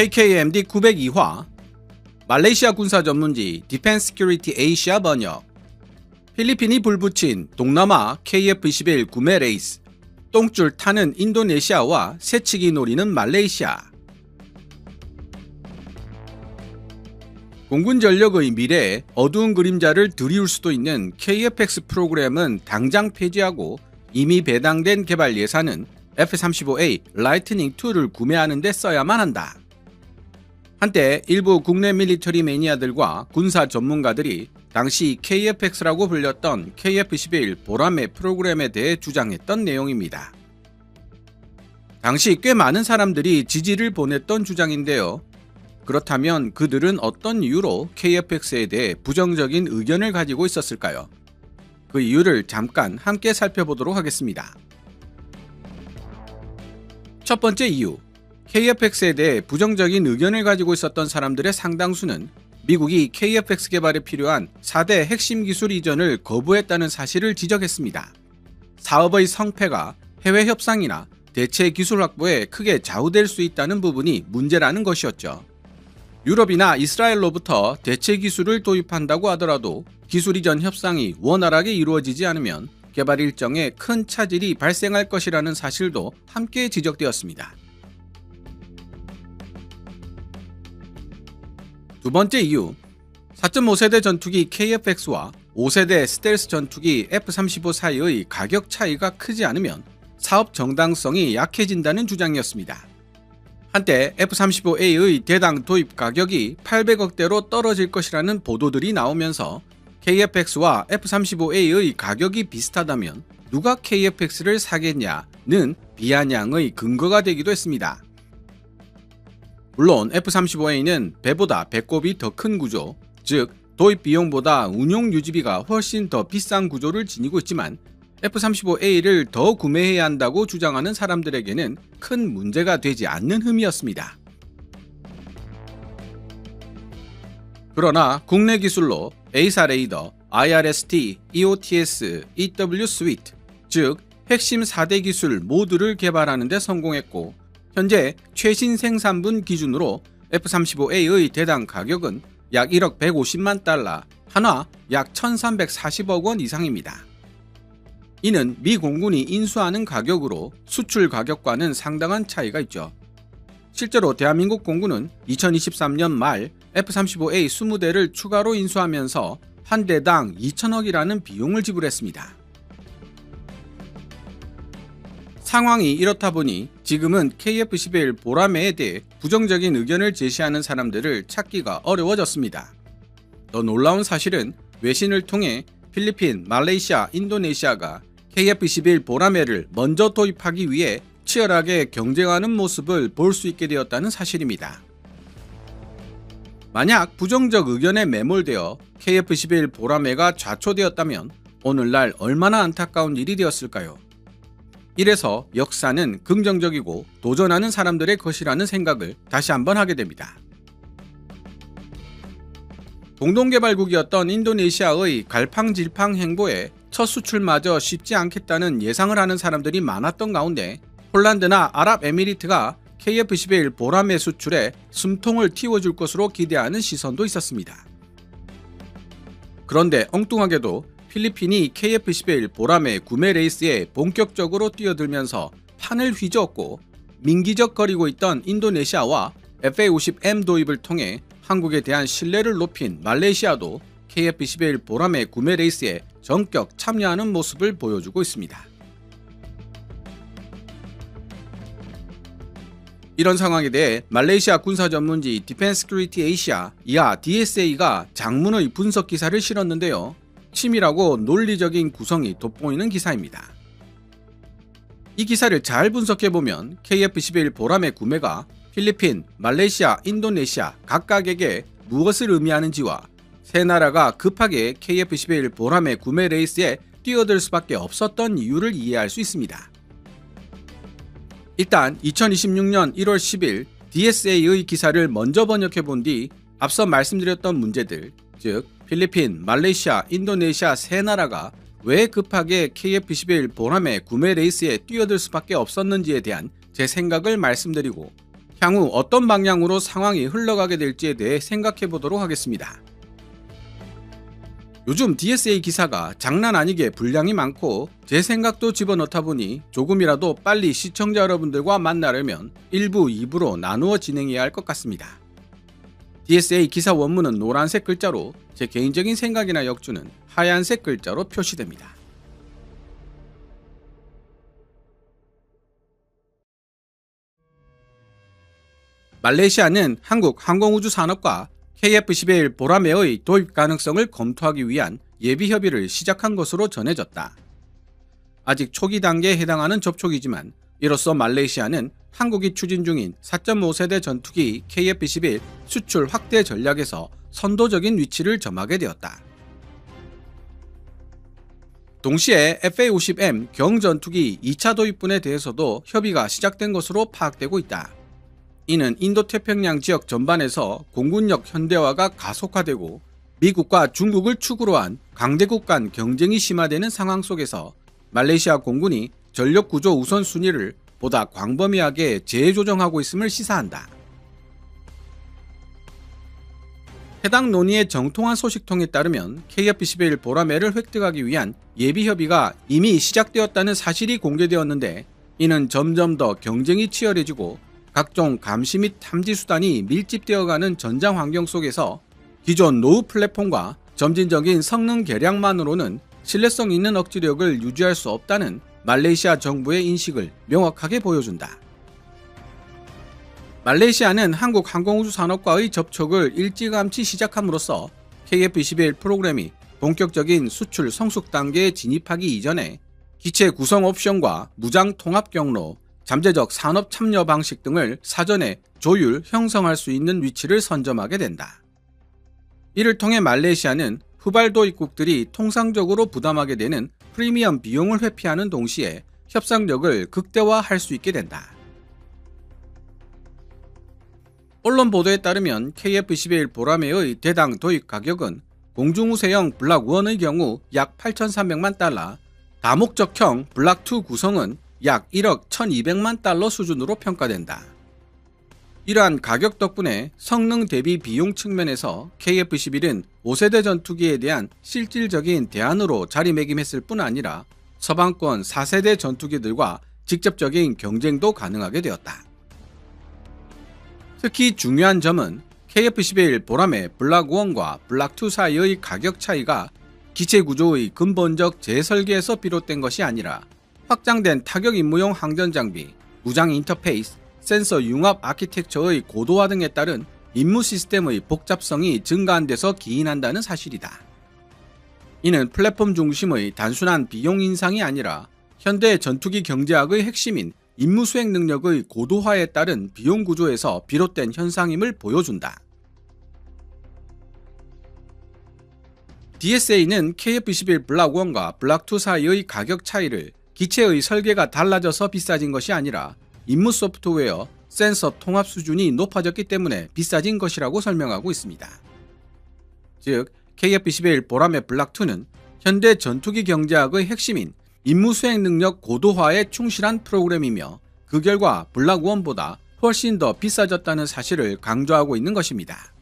KKMD 902화 말레이시아 군사 전문지 디펜스 시큐리티 에이시아 번역. 필리핀이 불붙인 동남아 KF-21 구매 레이스. 똥줄 타는 인도네시아와 새치기 노리는 말레이시아. 공군 전력의 미래에 어두운 그림자를 드리울 수도 있는 KF-X 프로그램은 당장 폐지하고 이미 배당된 개발 예산은 F-35A 라이트닝 2를 구매하는 데 써야만 한다. 한때 일부 국내 밀리터리 매니아들과 군사 전문가들이 당시 KF-X라고 불렸던 KF-21 보라매 프로그램에 대해 주장했던 내용입니다. 당시 꽤 많은 사람들이 지지를 보냈던 주장인데요. 그렇다면 그들은 어떤 이유로 KF-X에 대해 부정적인 의견을 가지고 있었을까요? 그 이유를 잠깐 함께 살펴보도록 하겠습니다. 첫 번째 이유, KF-X에 대해 부정적인 의견을 가지고 있었던 사람들의 상당수는 미국이 KF-X 개발에 필요한 4대 핵심 기술 이전을 거부했다는 사실을 지적했습니다. 사업의 성패가 해외 협상이나 대체 기술 확보에 크게 좌우될 수 있다는 부분이 문제라는 것이었죠. 유럽이나 이스라엘로부터 대체 기술을 도입한다고 하더라도 기술 이전 협상이 원활하게 이루어지지 않으면 개발 일정에 큰 차질이 발생할 것이라는 사실도 함께 지적되었습니다. 두 번째 이유, 4.5세대 전투기 KF-X와 5세대 스텔스 전투기 F-35 사이의 가격 차이가 크지 않으면 사업 정당성이 약해진다는 주장이었습니다. 한때 F-35A의 대당 도입 가격이 800억대로 떨어질 것이라는 보도들이 나오면서 KF-X와 F-35A의 가격이 비슷하다면 누가 KF-X를 사겠냐는 비아냥의 근거가 되기도 했습니다. 물론 F-35A는 배보다 배꼽이 더 큰 구조, 즉 도입 비용보다 운용 유지비가 훨씬 더 비싼 구조를 지니고 있지만 F-35A를 더 구매해야 한다고 주장하는 사람들에게는 큰 문제가 되지 않는 흠이었습니다. 그러나 국내 기술로 A사 레이더, IRST, EOTS, EW 스위트, 즉 핵심 4대 기술 모두를 개발하는 데 성공했고 현재 최신 생산분 기준으로 F-35A의 대당 가격은 약 1억 150만 달러, 한화 약 1340억 원 이상입니다. 이는 미 공군이 인수하는 가격으로 수출 가격과는 상당한 차이가 있죠. 실제로 대한민국 공군은 2023년 말 F-35A 20대를 추가로 인수하면서 한 대당 2천억이라는 비용을 지불했습니다. 상황이 이렇다 보니 지금은 KF-21 보라매에 대해 부정적인 의견을 제시하는 사람들을 찾기가 어려워졌습니다. 더 놀라운 사실은 외신을 통해 필리핀, 말레이시아, 인도네시아가 KF-21 보라매를 먼저 도입하기 위해 치열하게 경쟁하는 모습을 볼 수 있게 되었다는 사실입니다. 만약 부정적 의견에 매몰되어 KF-21 보라매가 좌초되었다면 오늘날 얼마나 안타까운 일이 되었을까요? 이래서 역사는 긍정적이고 도전하는 사람들의 것이라는 생각을 다시 한번 하게 됩니다. 공동개발국이었던 인도네시아의 갈팡질팡 행보에 첫 수출마저 쉽지 않겠다는 예상을 하는 사람들이 많았던 가운데 폴란드나 아랍에미리트가 KF-21 보라매 수출에 숨통을 틔워줄 것으로 기대하는 시선도 있었습니다. 그런데 엉뚱하게도 필리핀이 KF-21 보라매 구매 레이스에 본격적으로 뛰어들면서 판을 휘저었고 민기적거리고 있던 인도네시아와 FA-50M 도입을 통해 한국에 대한 신뢰를 높인 말레이시아도 KF-21 보라매 구매 레이스에 전격 참여하는 모습을 보여주고 있습니다. 이런 상황에 대해 말레이시아 군사 전문지 디펜스 시큐리티 에이시아 이하 DSA가 장문의 분석 기사를 실었는데요. 치밀하고 논리적인 구성이 돋보이는 기사입니다. 이 기사를 잘 분석해보면 KF-21 보라매 구매가 필리핀, 말레이시아, 인도네시아 각각에게 무엇을 의미하는지와 세 나라가 급하게 KF-21 보라매 구매 레이스에 뛰어들 수밖에 없었던 이유를 이해할 수 있습니다. 일단 2026년 1월 10일 DSA의 기사를 먼저 번역해본 뒤 앞서 말씀드렸던 문제들, 즉 필리핀, 말레이시아, 인도네시아 세 나라가 왜 급하게 KF-21 보라매 구매 레이스에 뛰어들 수밖에 없었는지에 대한 제 생각을 말씀드리고 향후 어떤 방향으로 상황이 흘러가게 될지에 대해 생각해 보도록 하겠습니다. 요즘 DSA 기사가 장난 아니게 분량이 많고 제 생각도 집어넣다 보니 조금이라도 빨리 시청자 여러분들과 만나려면 1부, 2부로 나누어 진행해야 할 것 같습니다. DSA 기사 원문은 노란색 글자로, 제 개인적인 생각이나 역주는 하얀색 글자로 표시됩니다. 말레이시아는 한국 항공우주산업과 KF-11 보라매의 도입 가능성을 검토하기 위한 예비 협의를 시작한 것으로 전해졌다. 아직 초기 단계에 해당하는 접촉이지만 이로써 말레이시아는 한국이 추진 중인 4.5세대 전투기 KF-11 수출 확대 전략에서 선도적인 위치를 점하게 되었다. 동시에 FA-50M 경전투기 2차 도입분에 대해서도 협의가 시작된 것으로 파악되고 있다. 이는 인도태평양 지역 전반에서 공군력 현대화가 가속화되고 미국과 중국을 축으로 한 강대국 간 경쟁이 심화되는 상황 속에서 말레이시아 공군이 전력구조 우선순위를 보다 광범위하게 재조정하고 있음을 시사한다. 해당 논의의 정통한 소식통에 따르면 KF-11 보라매를 획득하기 위한 예비협의가 이미 시작되었다는 사실이 공개되었는데, 이는 점점 더 경쟁이 치열해지고 각종 감시 및 탐지 수단이 밀집되어가는 전장 환경 속에서 기존 노후 플랫폼과 점진적인 성능 개량만으로는 신뢰성 있는 억지력을 유지할 수 없다는 말레이시아 정부의 인식을 명확하게 보여준다. 말레이시아는 한국 항공우주 산업과의 접촉을 일찌감치 시작함으로써 KF-21 프로그램이 본격적인 수출 성숙 단계에 진입하기 이전에 기체 구성 옵션과 무장 통합 경로, 잠재적 산업 참여 방식 등을 사전에 조율, 형성할 수 있는 위치를 선점하게 된다. 이를 통해 말레이시아는 후발 도입국들이 통상적으로 부담하게 되는 프리미엄 비용을 회피하는 동시에 협상력을 극대화할 수 있게 된다. 언론 보도에 따르면 KF-11 보라매의 대당 도입 가격은 공중우세형 블락 1의 경우 약 8,300만 달러, 다목적형 블락 2 구성은 약 1억 1,200만 달러 수준으로 평가된다. 이러한 가격 덕분에 성능 대비 비용 측면에서 KF-11은 5세대 전투기에 대한 실질적인 대안으로 자리매김했을 뿐 아니라 서방권 4세대 전투기들과 직접적인 경쟁도 가능하게 되었다. 특히 중요한 점은 KF-11 보라매 블락 1과 블락 2 사이의 가격 차이가 기체 구조의 근본적 재설계에서 비롯된 것이 아니라 확장된 타격 임무용 항전 장비, 무장 인터페이스, 센서 융합 아키텍처의 고도화 등에 따른 임무 시스템의 복잡성이 증가한 데서 기인한다는 사실이다. 이는 플랫폼 중심의 단순한 비용 인상이 아니라 현대 전투기 경제학의 핵심인 임무 수행 능력의 고도화에 따른 비용 구조에서 비롯된 현상임을 보여준다. DSA는 KF-11 블락 1과 블락 2 사이의 가격 차이를 기체의 설계가 달라져서 비싸진 것이 아니라 임무 소프트웨어, 센서 통합 수준이 높아졌기 때문에 비싸진 것이라고 설명하고 있습니다. 즉, KF-11 보라매 블락 2는 현대 전투기 경제학의 핵심인 임무 수행 능력 고도화에 충실한 프로그램이며 그 결과 블락 1보다 훨씬 더 비싸졌다는 사실을 강조하고 있는 것입니다.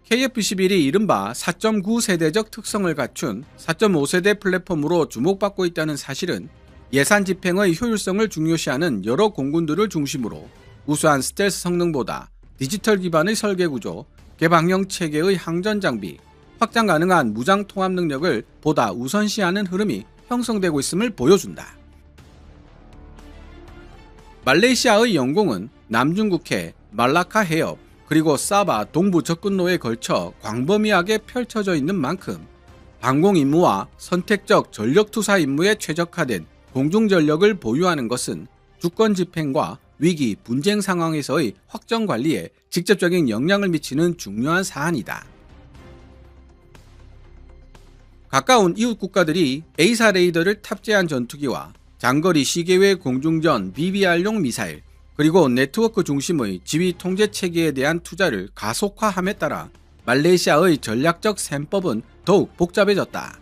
KF-11이 이른바 4.9세대적 특성을 갖춘 4.5세대 플랫폼으로 주목받고 있다는 사실은 예산 집행의 효율성을 중요시하는 여러 공군들을 중심으로 우수한 스텔스 성능보다 디지털 기반의 설계 구조, 개방형 체계의 항전 장비, 확장 가능한 무장 통합 능력을 보다 우선시하는 흐름이 형성되고 있음을 보여준다. 말레이시아의 영공은 남중국해, 말라카 해협, 그리고 사바 동부 접근로에 걸쳐 광범위하게 펼쳐져 있는 만큼 항공 임무와 선택적 전력 투사 임무에 최적화된 공중 전력을 보유하는 것은 주권 집행과 위기, 분쟁 상황에서의 확정 관리에 직접적인 영향을 미치는 중요한 사안이다. 가까운 이웃 국가들이 A사 레이더를 탑재한 전투기와 장거리 시계외 공중전 BBR용 미사일, 그리고 네트워크 중심의 지휘 통제 체계에 대한 투자를 가속화함에 따라 말레이시아의 전략적 셈법은 더욱 복잡해졌다.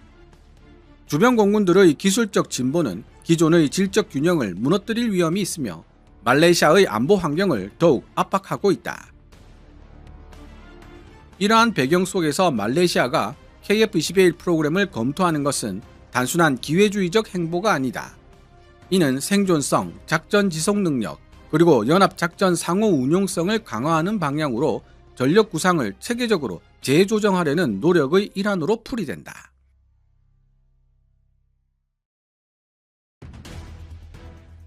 주변 공군들의 기술적 진보는 기존의 질적 균형을 무너뜨릴 위험이 있으며 말레이시아의 안보 환경을 더욱 압박하고 있다. 이러한 배경 속에서 말레이시아가 KF-21 프로그램을 검토하는 것은 단순한 기회주의적 행보가 아니다. 이는 생존성, 작전 지속 능력, 그리고 연합작전 상호 운용성을 강화하는 방향으로 전력 구상을 체계적으로 재조정하려는 노력의 일환으로 풀이된다.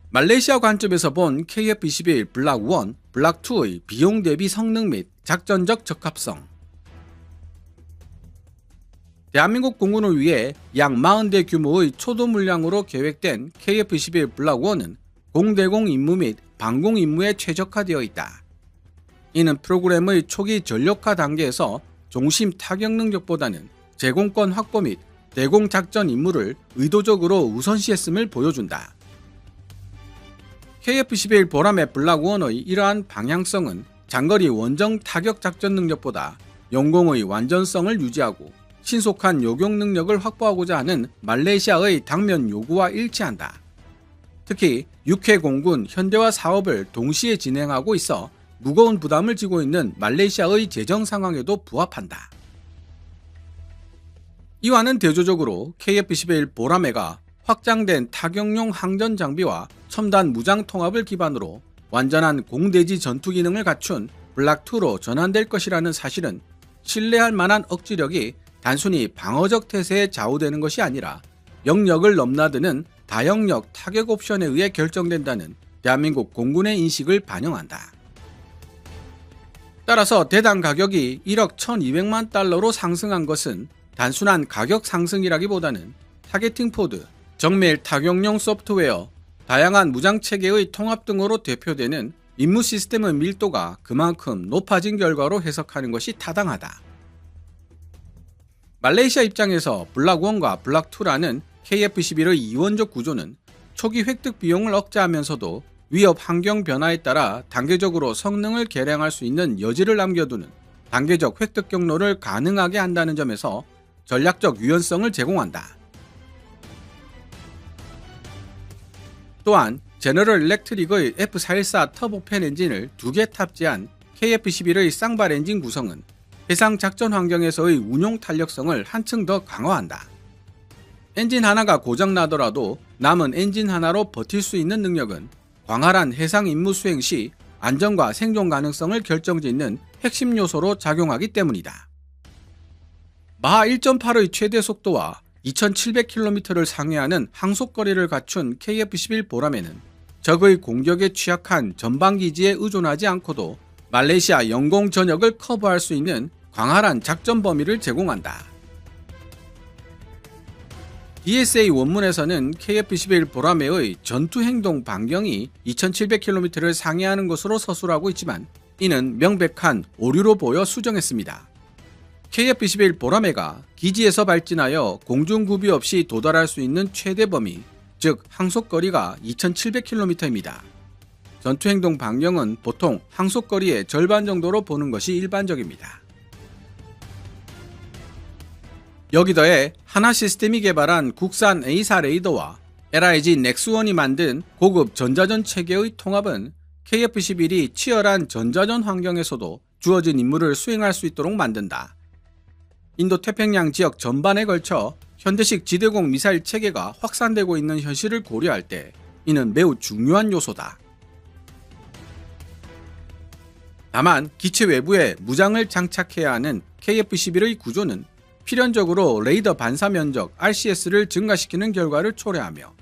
말레이시아 관점에서 본 KF-21 블락 1, 블락 2의 비용 대비 성능 및 작전적 적합성. 대한민국 공군을 위해 약 40대 규모의 초도 물량으로 계획된 KF-21 블락 1은 공대공 임무 및 방공 임무에 최적화되어 있다. 이는 프로그램의 초기 전력화 단계에서 중심 타격 능력보다는 제공권 확보 및 대공 작전 임무를 의도적으로 우선시했음을 보여준다. KF-21 보람의 블락 1의 이러한 방향성은 장거리 원정 타격 작전 능력보다 영공의 완전성을 유지하고 신속한 요격 능력을 확보하고자 하는 말레이시아의 당면 요구와 일치한다. 특히 육해 공군 현대화 사업을 동시에 진행하고 있어 무거운 부담을 지고 있는 말레이시아의 재정 상황에도 부합한다. 이와는 대조적으로 KF-21 보라매가 확장된 타격용 항전 장비와 첨단 무장 통합을 기반으로 완전한 공대지 전투 기능을 갖춘 블락2로 전환될 것이라는 사실은 신뢰할 만한 억지력이 단순히 방어적 태세에 좌우되는 것이 아니라 영역을 넘나드는 다영역 타격 옵션에 의해 결정된다는 대한민국 공군의 인식을 반영한다. 따라서 대당 가격이 1억 1200만 달러로 상승한 것은 단순한 가격 상승이라기보다는 타겟팅 포드, 정밀 타격용 소프트웨어, 다양한 무장체계의 통합 등으로 대표되는 임무 시스템의 밀도가 그만큼 높아진 결과로 해석하는 것이 타당하다. 말레이시아 입장에서 블락 1과 블락 2라는 KF-21의 이원적 구조는 초기 획득 비용을 억제하면서도 위협 환경 변화에 따라 단계적으로 성능을 개량할 수 있는 여지를 남겨두는 단계적 획득 경로를 가능하게 한다는 점에서 전략적 유연성을 제공한다. 또한 제너럴 일렉트릭의 F414 터보팬 엔진을 2개 탑재한 KF-21의 쌍발 엔진 구성은 해상 작전 환경에서의 운용 탄력성을 한층 더 강화한다. 엔진 하나가 고장나더라도 남은 엔진 하나로 버틸 수 있는 능력은 광활한 해상 임무 수행 시 안전과 생존 가능성을 결정짓는 핵심 요소로 작용하기 때문이다. 마하 1.8의 최대 속도와 2700km를 상회하는 항속거리를 갖춘 KF-21 보람에는 적의 공격에 취약한 전방기지에 의존하지 않고도 말레이시아 영공 전역을 커버할 수 있는 광활한 작전 범위를 제공한다. DSA 원문에서는 KF-21 보라매의 전투행동 반경이 2700km를 상회하는 것으로 서술하고 있지만 이는 명백한 오류로 보여 수정했습니다. KF-21 보라매가 기지에서 발진하여 공중구비 없이 도달할 수 있는 최대 범위, 즉 항속거리가 2700km입니다. 전투행동 반경은 보통 항속거리의 절반 정도로 보는 것이 일반적입니다. 여기 더해 하나시스템이 개발한 국산 A사 레이더와 LIG 넥스1이 만든 고급 전자전 체계의 통합은 KF-21이 치열한 전자전 환경에서도 주어진 임무를 수행할 수 있도록 만든다. 인도태평양 지역 전반에 걸쳐 현대식 지대공 미사일 체계가 확산되고 있는 현실을 고려할 때 이는 매우 중요한 요소다. 다만 기체 외부에 무장을 장착해야 하는 KF-21의 구조는 필연적으로 레이더 반사 면적 RCS를 증가시키는 결과를 초래하며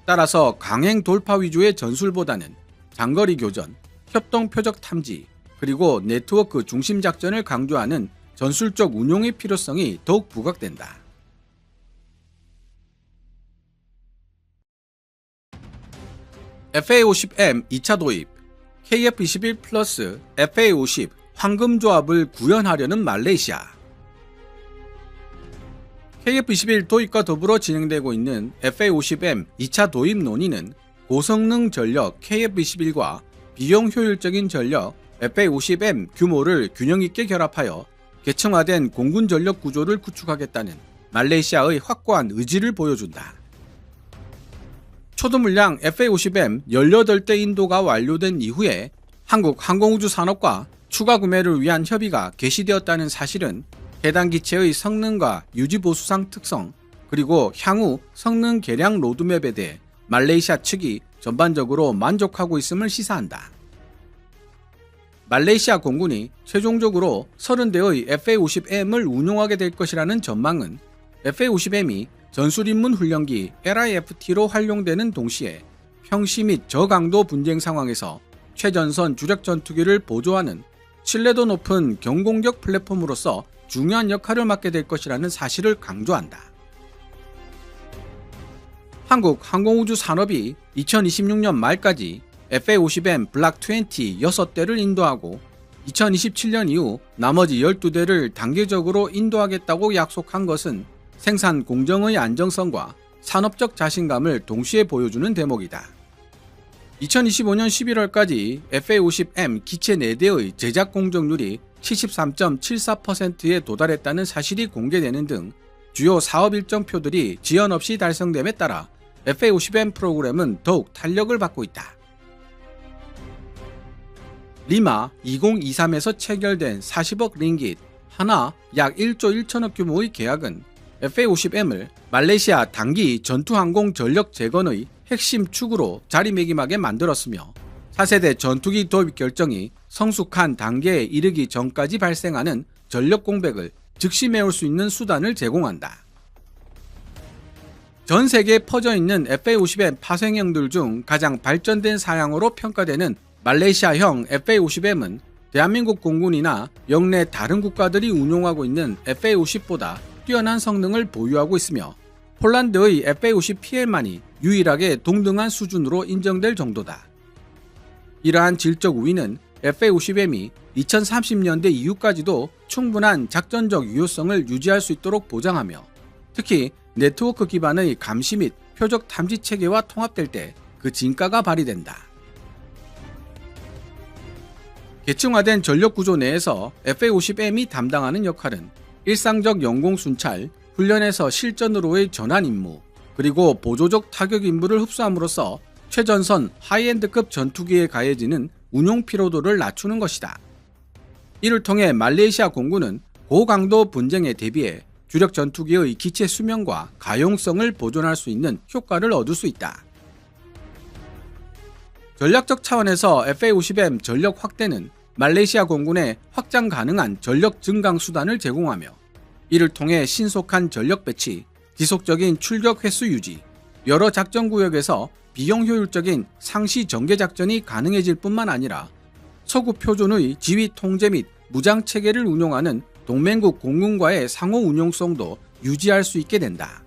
따라서 강행 돌파 위주의 전술보다는 장거리 교전, 협동 표적 탐지, 그리고 네트워크 중심 작전을 강조하는 전술적 운용의 필요성이 더욱 부각된다. FA-50M 2차 도입, KF-21 플러스 FA-50 황금조합을 구현하려는 말레이시아. KF-21 도입과 더불어 진행되고 있는 FA-50M 2차 도입 논의는 고성능 전력 KF-21과 비용 효율적인 전력 FA-50M 규모를 균형 있게 결합하여 계층화된 공군 전력 구조를 구축하겠다는 말레이시아의 확고한 의지를 보여준다. 초도물량 FA-50M 18대 인도가 완료된 이후에 한국 항공우주 산업과 추가 구매를 위한 협의가 개시되었다는 사실은 해당 기체의 성능과 유지보수상 특성, 그리고 향후 성능 개량 로드맵에 대해 말레이시아 측이 전반적으로 만족하고 있음을 시사한다. 말레이시아 공군이 최종적으로 30대의 FA-50M을 운용하게 될 것이라는 전망은 FA-50M이 전술입문 훈련기 LIFT로 활용되는 동시에 평시 및 저강도 분쟁 상황에서 최전선 주력 전투기를 보조하는 신뢰도 높은 경공격 플랫폼으로서 중요한 역할을 맡게 될 것이라는 사실을 강조한다. 한국 항공우주 산업이 2026년 말까지 FA-50M 블락 20 6대를 인도하고 2027년 이후 나머지 12대를 단계적으로 인도하겠다고 약속한 것은 생산 공정의 안정성과 산업적 자신감을 동시에 보여주는 대목이다. 2025년 11월까지 FA-50M 기체 4대의 제작 공정률이 73.74%에 도달했다는 사실이 공개되는 등 주요 사업 일정표들이 지연 없이 달성됨에 따라 FA-50M 프로그램은 더욱 탄력을 받고 있다. 리마 2023에서 체결된 40억 링깃, 하나 약 1조 1천억 규모의 계약은 FA-50M을 말레이시아 단기 전투항공 전력 재건의 핵심 축으로 자리매김하게 만들었으며 4세대 전투기 도입 결정이 성숙한 단계에 이르기 전까지 발생하는 전력 공백을 즉시 메울 수 있는 수단을 제공한다. 전 세계에 퍼져 있는 FA-50M 파생형들 중 가장 발전된 사양으로 평가되는 말레이시아형 FA-50M은 대한민국 공군이나 영내 다른 국가들이 운용하고 있는 FA-50보다 뛰어난 성능을 보유하고 있으며 폴란드의 FA-50PL만이 유일하게 동등한 수준으로 인정될 정도다. 이러한 질적 우위는 FA-50M이 2030년대 이후까지도 충분한 작전적 유효성을 유지할 수 있도록 보장하며 특히 네트워크 기반의 감시 및 표적 탐지 체계와 통합될 때 그 진가가 발휘된다. 계층화된 전력 구조 내에서 FA-50M이 담당하는 역할은 일상적 영공 순찰, 훈련에서 실전으로의 전환 임무, 그리고 보조적 타격 임무를 흡수함으로써 최전선 하이엔드급 전투기에 가해지는 운용 피로도를 낮추는 것이다. 이를 통해 말레이시아 공군은 고강도 분쟁에 대비해 주력 전투기의 기체 수명과 가용성을 보존할 수 있는 효과를 얻을 수 있다. 전략적 차원에서 FA-50M 전력 확대는 말레이시아 공군에 확장 가능한 전력 증강 수단을 제공하며 이를 통해 신속한 전력 배치, 지속적인 출격 횟수 유지, 여러 작전 구역에서 비용 효율적인 상시 전개 작전이 가능해질 뿐만 아니라 서구 표준의 지휘 통제 및 무장 체계를 운용하는 동맹국 공군과의 상호 운용성도 유지할 수 있게 된다.